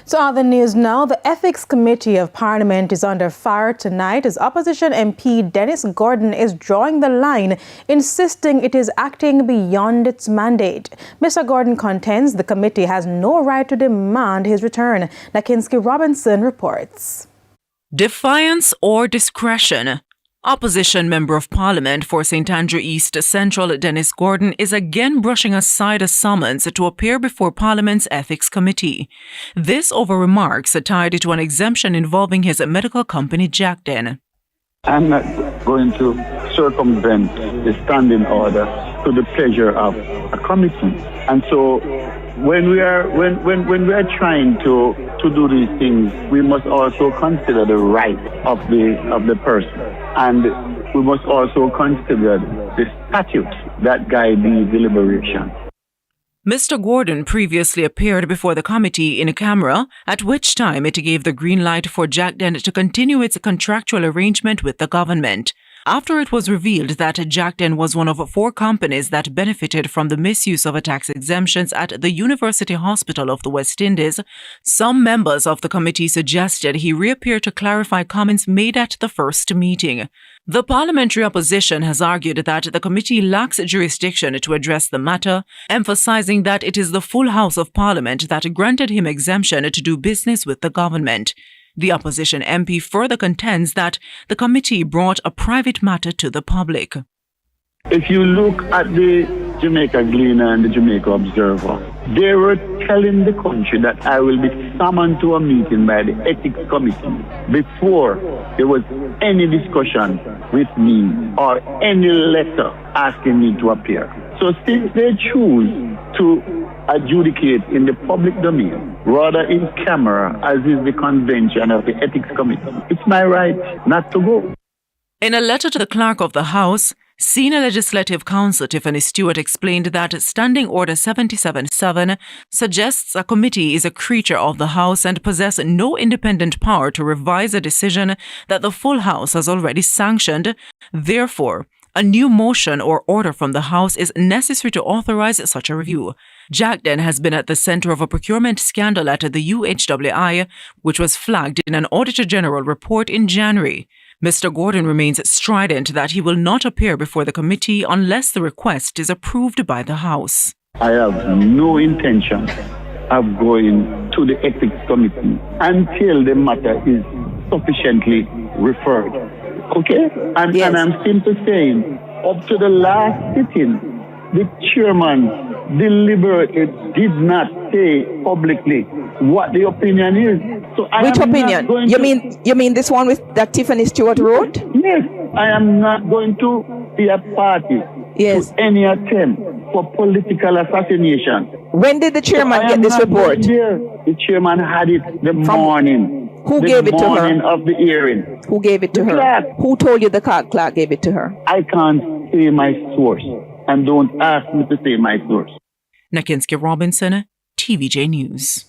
To other news now, the Ethics Committee of Parliament is under fire tonight as opposition MP Dennis Gordon is drawing the line, insisting it is acting beyond its mandate. Mr. Gordon contends the committee has no right to demand his return. Nakinsky Robinson reports. Defiance or discretion? Opposition Member of Parliament for St. Andrew East Central Dennis Gordon is again brushing aside a summons to appear before Parliament's Ethics Committee. This over remarks tied to an exemption involving his medical company Jamaican. I'm not going to circumvent the standing order to the pleasure of a committee. And so when we are trying to do these things, we must also consider the right of the person. And we must also consider the statutes that guide the deliberation. Mr. Gordon previously appeared before the committee in camera, at which time it gave the green light for Jamaican to continue its contractual arrangement with the government. After it was revealed that Jamaican was one of 4 companies that benefited from the misuse of tax exemptions at the University Hospital of the West Indies, some members of the committee suggested he reappear to clarify comments made at the first meeting. The parliamentary opposition has argued that the committee lacks jurisdiction to address the matter, emphasizing that it is the full House of Parliament that granted him exemption to do business with the government. The opposition MP further contends that the committee brought a private matter to the public. If you look at the Jamaica Gleaner and the Jamaica Observer, they were telling the country that I will be summoned to a meeting by the Ethics Committee before there was any discussion with me or any letter asking me to appear. So since they choose to adjudicate in the public domain, rather in camera, as is the convention of the Ethics Committee, it's my right not to go. In a letter to the Clerk of the House, Senior Legislative Counsel Tiffany Stewart explained that Standing Order 77-7 suggests a committee is a creature of the House and possess no independent power to revise a decision that the full House has already sanctioned. Therefore, a new motion or order from the House is necessary to authorize such a review. Jamaican has been at the center of a procurement scandal at the UHWI, which was flagged in an Auditor General report in January. Mr. Gordon remains strident that he will not appear before the committee unless the request is approved by the House. I have no intention of going to the Ethics Committee until the matter is sufficiently referred. Okay? And I'm simply saying, up to the last sitting, the chairman deliberately did not say publicly what the opinion is. So which opinion? You mean this one that Tiffany Stewart wrote? Yes, I am not going to be a party to any attempt for political assassination. When did the chairman get this report? The chairman had it the morning. Who gave it to her? The morning of the hearing. Who gave it to her? Clerk. Who told you the clerk gave it to her? I can't say my source, and don't ask me to say my source. Nakinsky Robinson, TVJ News.